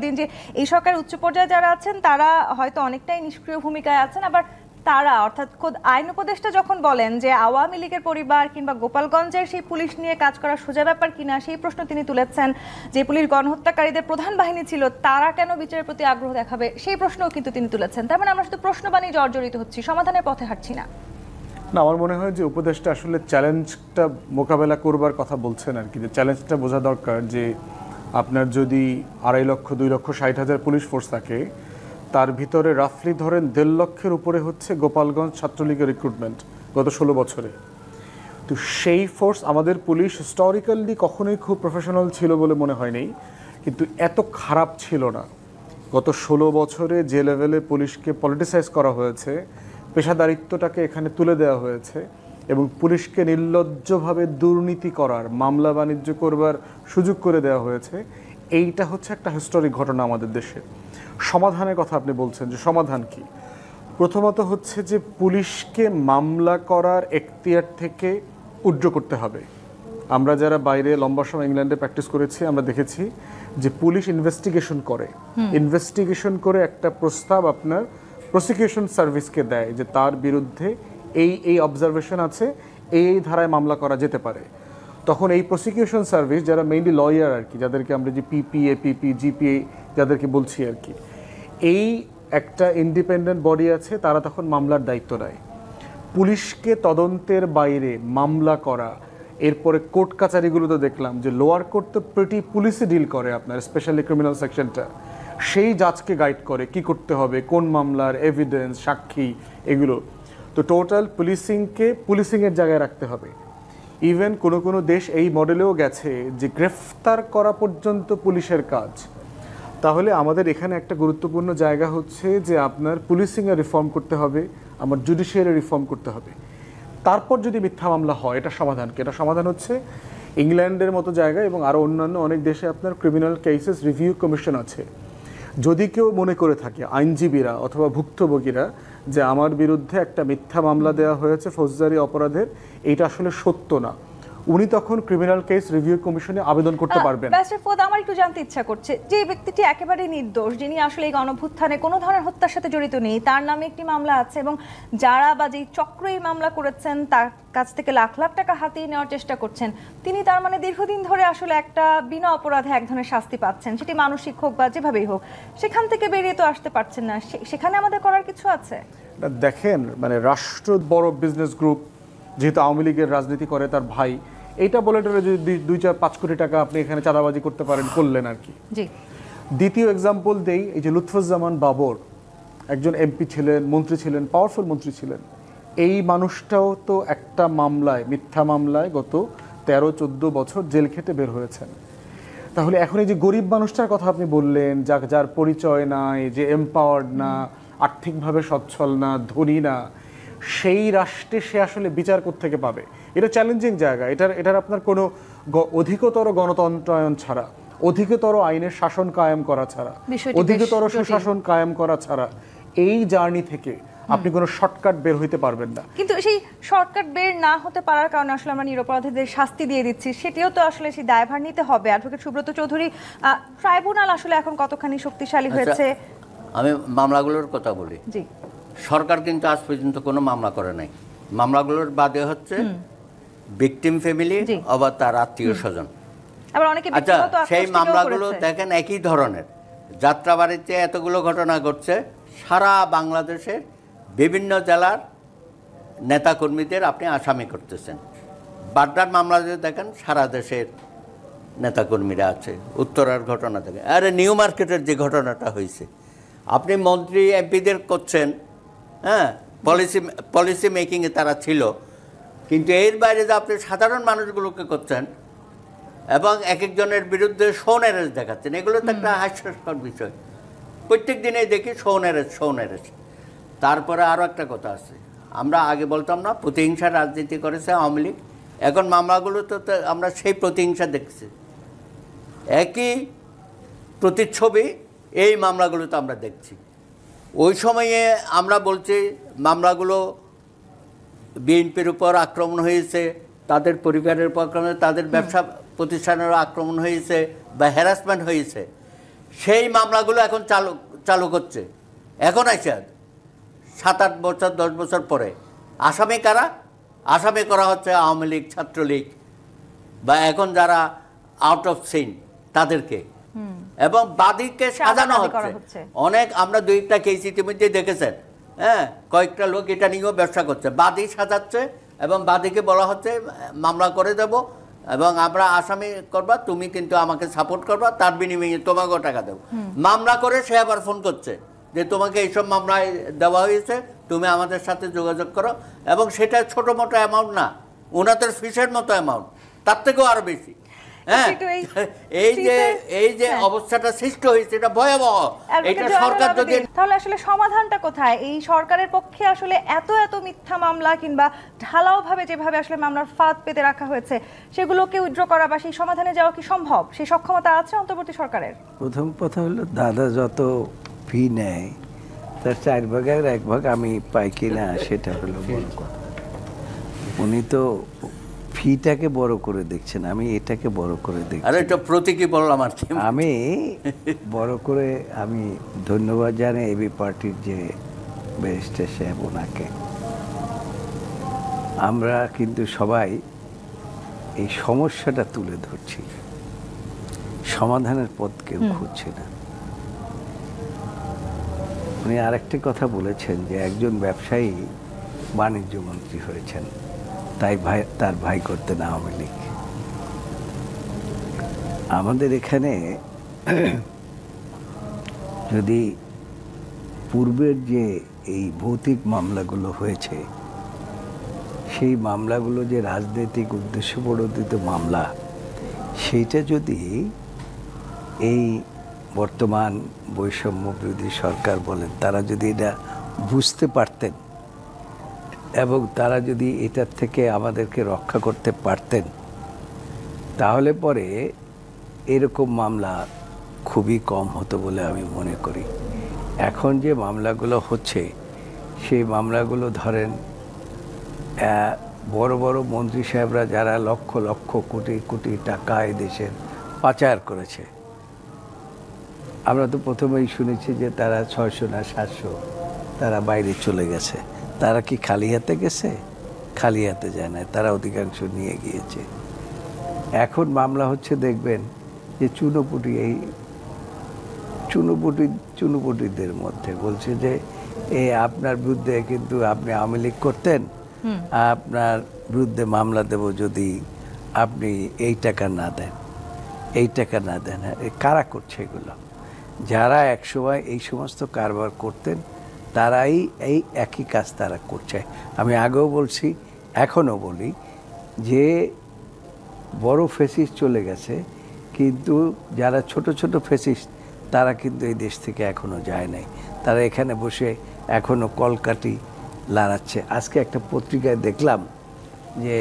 দিন যে এই সরকারের উচ্চ পর্যায়ে যারা আছেন তারা হয়তো অনেকটাই নিষ্ক্রিয় ভূমিকায় আছেন, আবার তারা অর্থাৎ খোদ আইন উপদেষ্টা যখন বলেন যে আওয়ামী লীগের পরিবার কিংবা গোপালগঞ্জের সেই পুলিশ নিয়ে কাজ করা সোজা ব্যাপার কিনা সেই প্রশ্ন তিনি তুলেছেন। যে পুলিশ গণহত্যাকারীদের প্রধান বাহিনী ছিল তারা কেন বিচারের প্রতি আগ্রহ দেখাবে সেই প্রশ্নও কিন্তু তিনি তুলেছেন। তার মানে আমরা শুধু প্রশ্নবাণী জর্জরিত হচ্ছি, সমাধানের পথে হাঁটছি না। না, আমার মনে হয় যে উপদেষ্টা আসলে চ্যালেঞ্জটা মোকাবেলা করবার কথা বলছেন আর কি, যে চ্যালেঞ্জটা বোঝা দরকার যে আপনার যদি 2.5 লক্ষ 2 লক্ষ 60,000 পুলিশ ফোর্স থাকে, তার ভিতরে রাফলি ধরেন 1.5 লক্ষের উপরে হচ্ছে গোপালগঞ্জ ছাত্রলীগের রিক্রুটমেন্ট গত 16 বছরে। তো সেই ফোর্স আমাদের পুলিশ হিস্টোরিক্যালি কখনোই খুব প্রফেশনাল ছিল বলে মনে হয়নি, কিন্তু এত খারাপ ছিল না। গত 16 বছরে যে লেভেলে পুলিশকে পলিটিসাইজ করা হয়েছে, পেশাদারিত্বটাকে এখানে তুলে দেওয়া হয়েছে এবং পুলিশকে নির্লজ্জভাবে দুর্নীতি করার, মামলা বাণিজ্য করবার সুযোগ করে দেওয়া হয়েছে, এইটা হচ্ছে একটা হিস্টোরিক ঘটনা আমাদের দেশে। সমাধানের কথা আপনি বলছেন, যে সমাধান কি? প্রথমত হচ্ছে যে পুলিশকে মামলা করার এখতিয়ার থেকে উজ্জ্ব করতে হবে। আমরা যারা বাইরে লম্বা সময় ইংল্যান্ডে প্র্যাকটিস করেছি, আমরা দেখেছি যে পুলিশ ইনভেস্টিগেশন করে একটা প্রস্তাব আপনার প্রসিকিউশন সার্ভিসকে দেয় যে তার বিরুদ্ধে এই অবজারভেশন আছে, এই ধারায় মামলা করা যেতে পারে। তখন এই প্রসিকিউশন সার্ভিস, যারা মেইনলি লয়ার আর কি, যাদেরকে আমরা যে পিপিএ, জিপিএ যাদেরকে বলছি আর কি, এই একটা ইন্ডিপেন্ডেন্ট বডি আছে, তারা তখন মামলার দায়িত্ব নেয়। পুলিশকে তদন্তের বাইরে মামলা করা, এরপরে কোর্ট কাচারিগুলোতে দেখলাম যে লোয়ার কোর্ট তো প্রিটি পুলিশে ডিল করে আপনার স্পেশালি ক্রিমিনাল সেকশনটা, সেই জাজকে গাইড করে কি করতে হবে, কোন মামলার এভিডেন্স, সাক্ষী, এগুলো। তো টোটাল পুলিশিংয়ের জায়গায় রাখতে হবে। ইভেন কোনো দেশ এই মডেলেও গেছে যে গ্রেফতার করা পর্যন্ত পুলিশের কাজ। তাহলে আমাদের এখানে একটা গুরুত্বপূর্ণ জায়গা হচ্ছে যে আপনার পুলিশিংয়ে রিফর্ম করতে হবে, আমার জুডিশিয়ারি রিফর্ম করতে হবে। তারপর যদি মিথ্যা মামলা হয়, এটা সমাধান কি? এটা সমাধান হচ্ছে ইংল্যান্ডের মতো জায়গায় এবং আরও অন্যান্য অনেক দেশে আপনার ক্রিমিনাল কেসেস রিভিউ কমিশন আছে। যদি কেউ মনে করে থাকে, আইনজীবীরা অথবা ভুক্তভোগীরা, যে আমার বিরুদ্ধে একটা মিথ্যা মামলা দেওয়া হয়েছে ফৌজদারি অপরাধের, এইটা আসলে সত্য না, উনি তখন ক্রিমিনাল কেস রিভিউ কমিশনে আবেদন করতে পারবেন। ব্যারিস্টার ফুয়াদ, আমার একটু জানতে ইচ্ছা করছে, যে ব্যক্তিটি একেবারে নির্দোষ, যিনি আসলে এই গণঅভ্যুত্থানে কোনো ধরনের হত্যার সাথে জড়িত নেই, তার নামে একটি মামলা আছে এবং যারা বা যেই চক্র এই মামলা করেছেন তার কাছ থেকে লাখ লাখ টাকা হাতিয়ে নেওয়ার চেষ্টা করছেন, তিনি তার মানে দীর্ঘদিন ধরে আসলে একটা বিনা অপরাধে এক ধরনের শাস্তি পাচ্ছেন, সেটি মানসিক হোক বা যেভাবেই হোক, সেখান থেকে বেরিয়ে তো আসতে পারছেন না। সেখানে আমাদের করার কিছু আছে? দেখেন, মানে রাষ্ট্র বড় বিজনেস গ্রুপ, যেহেতু আওয়ামী লীগের রাজনীতি করে তার ভাই, এইটা বলে যদি 2-4-5 কোটি টাকা আপনি এখানে চাঁদাবাজি করতে পারেন, করলেন আর কি। দ্বিতীয় এক্সাম্পল দেই, এই যে লুৎফুজ্জামান বাবর, একজন এমপি ছিলেন, মন্ত্রী ছিলেন, পাওয়ারফুল মন্ত্রী ছিলেন। এই মানুষটাও তো একটা মামলায়, মিথ্যা মামলায় গত 13-14 বছর জেল খেটে বের হয়েছেন। তাহলে এখন এই যে গরিব মানুষটার কথা আপনি বললেন, যার পরিচয় নাই, যে এম্পাওয়ার্ড না, আর্থিকভাবে সচ্ছল না, ধনী না, সেই রাষ্ট্রে সে আসলে বিচার থেকে পাবে? এটা চ্যালেঞ্জিং জায়গা। এটার আপনার কোনো অধিকতর গণতন্ত্রায়ন ছাড়া, অধিকতর আইনের শাসন কায়েম করা ছাড়া, অধিকতর সুশাসন কায়েম করা ছাড়া এই জার্নি থেকে আপনি কোনো শর্টকাট বের হইতে পারবেন না। কিন্তু সেই শর্টকাট বের না হতে পারার কারণে আসলে আমরা নিরপরাধীদের শাস্তি দিয়ে দিচ্ছি, সেটিও তো আসলে সেই দায়ভার নিতে হবে। অ্যাডভোকেট সুব্রত চৌধুরী, ট্রাইব্যুনাল আসলে এখন কতখানি শক্তিশালী হয়েছে? আমি মামলাগুলোর কথা বলি। জি, সরকার কিন্তু আজ পর্যন্ত কোনো মামলা করে নাই। মামলাগুলোর বাদে হচ্ছে ভিকটিম ফ্যামিলি অথবা তার আত্মীয় স্বজন। আচ্ছা, সেই মামলাগুলো দেখেন একই ধরনের। যাত্রাবাড়িতে এতগুলো ঘটনা ঘটছে, সারা বাংলাদেশের বিভিন্ন জেলার নেতাকর্মীদের আপনি আসামি করতেছেন। বাড্ডার মামলা যদি দেখেন, সারা দেশের নেতাকর্মীরা আছে। উত্তরার ঘটনা দেখেন, আরে নিউ মার্কেটের যে ঘটনাটা হয়েছে, আপনি মন্ত্রী এমপিদের করছেন, হ্যাঁ, পলিসি মেকিংয়ে তারা ছিল, কিন্তু এর বাইরে যে আপনি সাধারণ মানুষগুলোকে করছেন এবং এক একজনের বিরুদ্ধে শোন অ্যারেস্ট দেখাচ্ছেন, এগুলো তো একটা হাস্যস্কর বিষয়। প্রত্যেক দিনেই দেখি শোন অ্যারেস্ট। তারপরে আরও একটা কথা আছে, আমরা আগে বলতাম না প্রতিহিংসার রাজনীতি করেছে আওয়ামী লীগ, এখন মামলাগুলো তো আমরা সেই প্রতিহিংসা দেখছি। একই প্রতিচ্ছবি এই মামলাগুলোতে আমরা দেখছি। ওই সময়ে আমরা বলছি মামলাগুলো বিএনপির উপর আক্রমণ হয়েছে, তাদের পরিবারের উপর আক্রমণ, তাদের ব্যবসা প্রতিষ্ঠানের আক্রমণ হয়েছে বা হ্যারাসমেন্ট হয়েছে। সেই মামলাগুলো এখন চালু করছে। এখন আইসা 7-8 বছর 10 বছর পরে আসামি কারা? আসামি করা হচ্ছে আওয়ামী লীগ, ছাত্রলীগ বা এখন যারা আউট অফ সিন তাদেরকে, এবং বাদীকে সাজানো হচ্ছে অনেক। আমরা 2টা কেস ইতিমধ্যে দেখেছেন, হ্যাঁ, কয়েকটা লোক এটা নিয়েও ব্যবসা করছে। বাদী সাজাচ্ছে এবং বাদীকে বলা হচ্ছে মামলা করে দেব এবং আমরা আসামি করবা, তুমি কিন্তু আমাকে সাপোর্ট করবা, তার বিনিময়ে তোমাকেও টাকা দেবো। মামলা করে সে আবার ফোন করছে যে তোমাকে এইসব মামলায় দেওয়া হয়েছে, তুমি আমাদের সাথে যোগাযোগ করো। এবং সেটা ছোটো মোটো অ্যামাউন্ট না, ওনাদের ফিসের মতো অ্যামাউন্ট, তার থেকেও আরও বেশি। হ্যাঁ, এই যে অবস্থাটা সৃষ্টি হয়েছে এটা ভয়াবহ। এটা সরকার যদি, তাহলে আসলে সমাধানটা কোথায়? এই সরকারের পক্ষে আসলে এত মিথ্যা মামলা কিংবা ঢালাও ভাবে যেভাবে আসলে মামলার ফাঁদ পেতে রাখা হয়েছে সেগুলোকে উইথড্র করা বা সেই সমাধানে যাওয়া কি সম্ভব? সেই সক্ষমতা আছে অন্তর্বর্তী সরকারের? প্রথম কথা হলো, দাদা যত ফি নেয় তার 4 ভাগের 1 ভাগ আমি পাই কিনা সেটা হলো বড় কথা। উনি তো ফিটাকে বড় করে দেখছেন, আমি এটাকে বড় করে দেখছি। আরে এটা প্রতীকী বললাম আর কি। আমি বড় করে আমি ধন্যবাদ জানাই এবি পার্টির যে ব্যারিস্টার সাহেব, ওনাকে। আমরা কিন্তু সবাই এই সমস্যাটা তুলে ধরছি, সমাধানের পথ কেউ খুঁজছে না। উনি আরেকটি কথা বলেছেন যে একজন ব্যবসায়ী বাণিজ্য মন্ত্রী হয়েছেন, তাই তার ভাই করতেন আওয়ামী লীগ। আমাদের এখানে যদি পূর্বের যে এই ভৌতিক মামলাগুলো হয়েছে, সেই মামলাগুলো যে রাজনৈতিক উদ্দেশ্য প্রণোদিত মামলা, সেইটা যদি এই বর্তমান বৈষম্য বিরোধী সরকার বলেন, তারা যদি এটা বুঝতে পারতেন এবং তারা যদি এটার থেকে আমাদেরকে রক্ষা করতে পারতেন, তাহলে পরে এরকম মামলা খুবই কম হতো বলে আমি মনে করি। এখন যে মামলাগুলো হচ্ছে, সেই মামলাগুলো ধরেন বড় বড় মন্ত্রী সাহেবরা যারা লক্ষ লক্ষ কোটি কোটি টাকা এই দেশের পাচার করেছে, আমরা তো প্রথমেই শুনেছি যে তারা 600 না 700 তারা বাইরে চলে গেছে। তারা কি খালি হাতে গেছে? খালি হাতে যায় না, তারা অধিকাংশ নিয়ে গিয়েছে। এখন মামলা হচ্ছে, দেখবেন যে চুনোপুটিদের মধ্যে বলছে যে আপনার বিরুদ্ধে কিন্তু আপনি আওয়ামী লীগ করতেন, আপনার বিরুদ্ধে মামলা দেব যদি আপনি এই টাকা না দেন, এই টাকা না দেন। কারা করছে এগুলো? যারা একসময় এই সমস্ত কারবার করতেন তারাই এই একই কাজ তারা করছে। আমি আগেও বলছি, এখনও বলি যে বড় ফেসিস্ট চলে গেছে, কিন্তু যারা ছোট ছোট ফেসিস্ট তারা কিন্তু এই দেশ থেকে এখনও যায় নাই। তারা এখানে বসে এখনও কলকাঠি লড়াচ্ছে। আজকে একটা পত্রিকায় দেখলাম যে